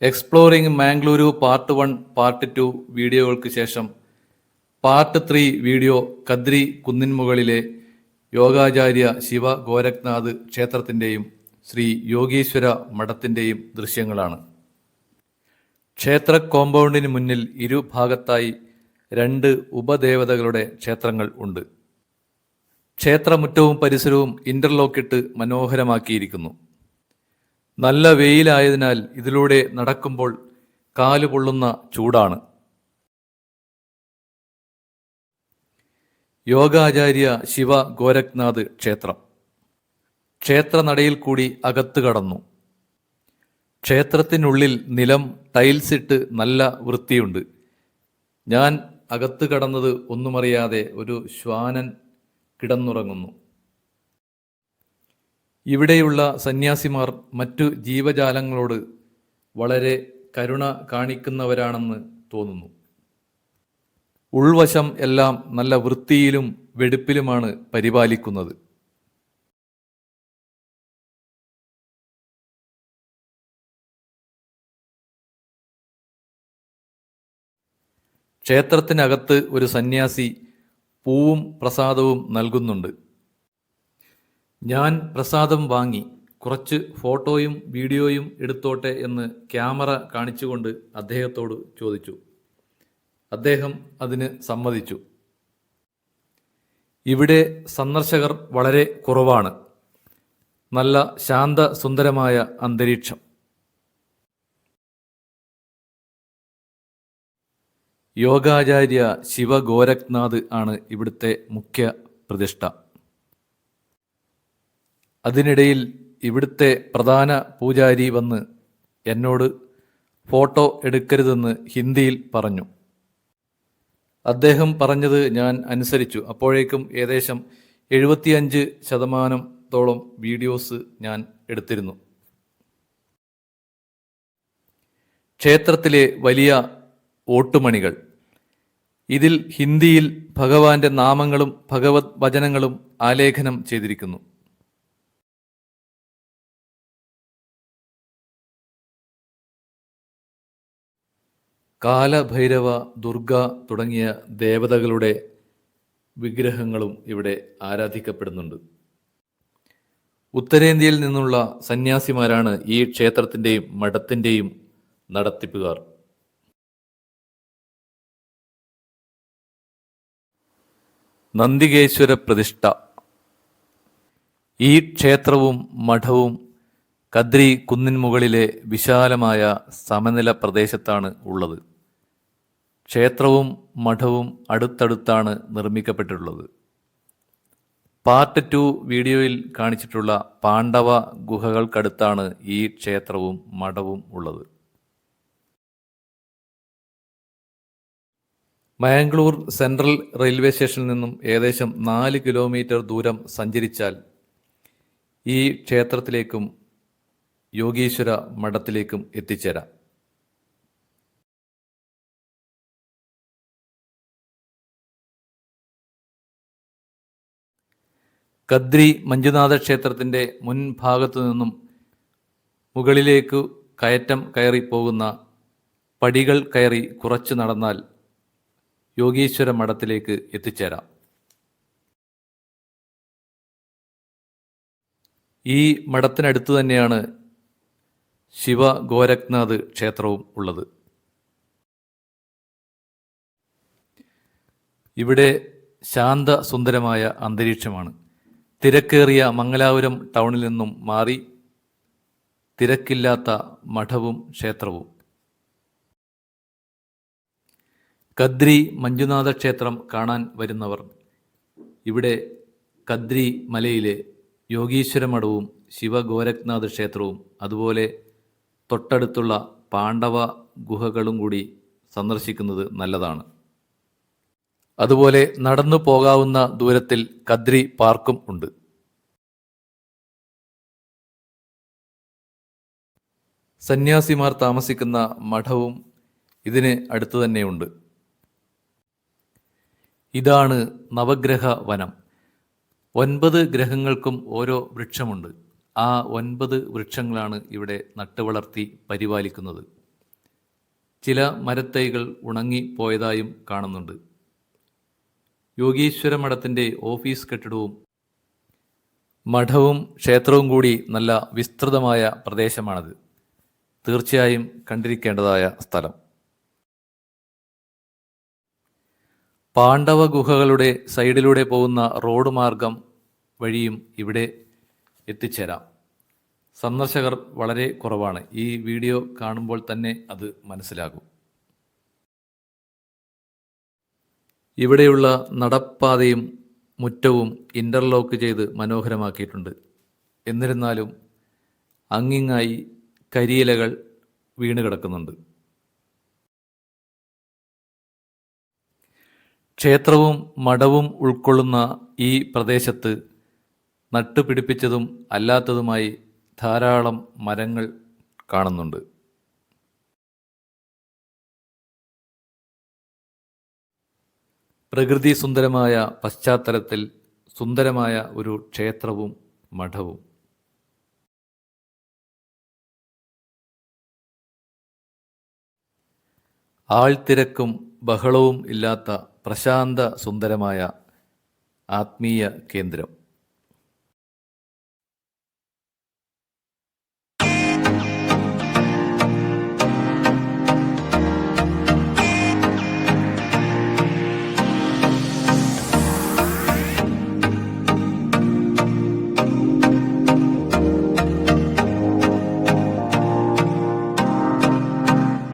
Exploring Mangaluru part 1, part 2 വീഡിയോകൾക്ക് ശേഷം part 3 video Kadri കുന്നിൻമുകളിലെ യോഗാചാര്യ Shiva Gorakhnath ക്ഷേത്രത്തിൻ്റെയും Shri യോഗീശ്വര മഠത്തിൻ്റെയും ദൃശ്യങ്ങളാണ്. ക്ഷേത്ര കോമ്പൗണ്ടിന് മുന്നിൽ ഇരുഭാഗത്തായി 2 ഉപദേവതകളുടെ ക്ഷേത്രങ്ങൾ ഉണ്ട്. ക്ഷേത്രമുറ്റവും പരിസരവും ഇന്റർലോക്കിട്ട് മനോഹരമാക്കിയിരിക്കുന്നു. നല്ല വെയിലായതിനാൽ ഇതിലൂടെ നടക്കുമ്പോൾ കാല് പൊള്ളുന്ന ചൂടാണ്. യോഗാചാര്യ ശിവ ഗോരഖ്നാഥ് ക്ഷേത്രം. ക്ഷേത്രനടയിൽ കൂടി അകത്ത് കടന്നു. ക്ഷേത്രത്തിനുള്ളിൽ നിലം ടൈൽസിട്ട് നല്ല വൃത്തിയുണ്ട്. ഞാൻ അകത്ത് കടന്നത് ഒന്നുമറിയാതെ ഒരു ശ്വാനൻ കിടന്നുറങ്ങുന്നു. ഇവിടെയുള്ള സന്യാസിമാർ മറ്റു ജീവജാലങ്ങളോട് വളരെ കരുണ കാണിക്കുന്നവരാണെന്ന് തോന്നുന്നു. ഉൾവശം എല്ലാം നല്ല വൃത്തിയിലും വെടിപ്പിലുമാണ് പരിപാലിക്കുന്നത്. ക്ഷേത്രത്തിനകത്ത് ഒരു സന്യാസി പൂവും പ്രസാദവും നൽകുന്നുണ്ട്. ഞാൻ പ്രസാദം വാങ്ങി കുറച്ച് ഫോട്ടോയും വീഡിയോയും എടുത്തോട്ടെ എന്ന് ക്യാമറ കാണിച്ചുകൊണ്ട് അദ്ദേഹത്തോട് ചോദിച്ചു. അദ്ദേഹം അതിന് സമ്മതിച്ചു. ഇവിടെ സന്ദർശകർ വളരെ കുറവാണ്. നല്ല ശാന്തസുന്ദരമായ അന്തരീക്ഷം. യോഗാചാര്യ ശിവ ഗോരഖ്നാഥ് ആണ് ഇവിടുത്തെ മുഖ്യ പ്രതിഷ്ഠ. അതിനിടയിൽ ഇവിടുത്തെ പ്രധാന പൂജാരി വന്ന് എന്നോട് ഫോട്ടോ എടുക്കരുതെന്ന് ഹിന്ദിയിൽ പറഞ്ഞു. അദ്ദേഹം ഞാൻ അനുസരിച്ചു. അപ്പോഴേക്കും ഏകദേശം 75% വീഡിയോസ് ഞാൻ എടുത്തിരുന്നു. ക്ഷേത്രത്തിലെ വലിയ ഓട്ടുമണികൾ. ഇതിൽ ഹിന്ദിയിൽ ഭഗവാന്റെ നാമങ്ങളും ഭഗവത് വചനങ്ങളും ആലേഖനം ചെയ്തിരിക്കുന്നു. കാലഭൈരവ, ദുർഗ തുടങ്ങിയ ദേവതകളുടെ വിഗ്രഹങ്ങളും ഇവിടെ ആരാധിക്കപ്പെടുന്നുണ്ട്. ഉത്തരേന്ത്യയിൽ നിന്നുള്ള സന്യാസിമാരാണ് ഈ ക്ഷേത്രത്തിൻ്റെയും മഠത്തിൻ്റെയും നടത്തിപ്പുകാർ. നന്ദികേശ്വര പ്രതിഷ്ഠ. ഈ ക്ഷേത്രവും മഠവും കദ്രി കുന്നിൻമുകളിലെ വിശാലമായ സമനില പ്രദേശത്താണ് ഉള്ളത്. ക്ഷേത്രവും മഠവും അടുത്തടുത്താണ് നിർമ്മിക്കപ്പെട്ടിട്ടുള്ളത്. പാർട്ട് 2 വീഡിയോയിൽ കാണിച്ചിട്ടുള്ള പാണ്ഡവ ഗുഹകൾക്കടുത്താണ് ഈ ക്ഷേത്രവും മഠവും ഉള്ളത്. മാംഗ്ലൂർ സെൻട്രൽ റെയിൽവേ സ്റ്റേഷനിൽ നിന്നും ഏകദേശം 4 കിലോമീറ്റർ ദൂരം സഞ്ചരിച്ചാൽ ഈ ക്ഷേത്രത്തിലേക്കും യോഗീശ്വര മഠത്തിലേക്കും എത്തിച്ചേരാം. കദ്രി മഞ്ജുനാഥ ക്ഷേത്രത്തിൻ്റെ മുൻഭാഗത്തു നിന്നും മുകളിലേക്കു കയറ്റം കയറി പോകുന്ന പടികൾ കയറി കുറച്ച് നടന്നാൽ യോഗീശ്വര മഠത്തിലേക്ക് എത്തിച്ചേരാം. ഈ മഠത്തിനടുത്ത് തന്നെയാണ് ശിവ ഗോരഖ്നാഥ് ക്ഷേത്രവും ഉള്ളത്. ഇവിടെ ശാന്തസുന്ദരമായ അന്തരീക്ഷമാണ്. തിരക്കേറിയ മംഗലാപുരം ടൗണിൽ നിന്നും മാറി തിരക്കില്ലാത്ത മഠവും ക്ഷേത്രവും. കദ്രി മഞ്ജുനാഥ ക്ഷേത്രം കാണാൻ വരുന്നവർ ഇവിടെ കദ്രി മലയിലെ യോഗീശ്വര മഠവും ശിവ ഗോരഖ്നാഥ് ക്ഷേത്രവും അതുപോലെ തൊട്ടടുത്തുള്ള പാണ്ഡവ ഗുഹകളും കൂടി സന്ദർശിക്കുന്നത് നല്ലതാണ്. അതുപോലെ നടന്നു പോകാവുന്ന ദൂരത്തിൽ കദ്രി പാർക്കും ഉണ്ട്. സന്യാസിമാർ താമസിക്കുന്ന മഠവും ഇതിന് അടുത്തു തന്നെയുണ്ട്. ഇതാണ് നവഗ്രഹ വനം. 9 ഗ്രഹങ്ങൾക്കും ഓരോ വൃക്ഷമുണ്ട്. ആ 9 വൃക്ഷങ്ങളാണ് ഇവിടെ നട്ടുവളർത്തി പരിപാലിക്കുന്നത്. ചില മരത്തൈകൾ ഉണങ്ങിപ്പോയതായും കാണുന്നുണ്ട്. യോഗീശ്വര മഠത്തിൻ്റെ ഓഫീസ് കെട്ടിടവും മഠവും ക്ഷേത്രവും കൂടി നല്ല വിസ്തൃതമായ പ്രദേശമാണത്. തീർച്ചയായും കണ്ടിരിക്കേണ്ടതായ സ്ഥലം. പാണ്ഡവ ഗുഹകളുടെ സൈഡിലൂടെ പോകുന്ന റോഡ് മാർഗം വഴിയും ഇവിടെ എത്തിച്ചേരാം. സന്ദർശകർ വളരെ കുറവാണ്. ഈ വീഡിയോ കാണുമ്പോൾ തന്നെ അത് മനസ്സിലാകും. ഇവിടെയുള്ള നടപ്പാതയും മുറ്റവും ഇൻ്റർലോക്ക് ചെയ്ത് മനോഹരമാക്കിയിട്ടുണ്ട്. എന്നിരുന്നാലും അങ്ങിങ്ങായി കരിയിലകൾ വീണ് കിടക്കുന്നുണ്ട്. ക്ഷേത്രവും മഠവും ഉൾക്കൊള്ളുന്ന ഈ പ്രദേശത്ത് നട്ടുപിടിപ്പിച്ചതും അല്ലാത്തതുമായി ധാരാളം മരങ്ങൾ കാണുന്നുണ്ട്. പ്രകൃതി സുന്ദരമായ പശ്ചാത്തലത്തിൽ സുന്ദരമായ ഒരു ക്ഷേത്രവും മഠവും. ആൾത്തിരക്കും ബഹളവും ഇല്ലാത്ത പ്രശാന്ത സുന്ദരമായ ആത്മീയ കേന്ദ്രം.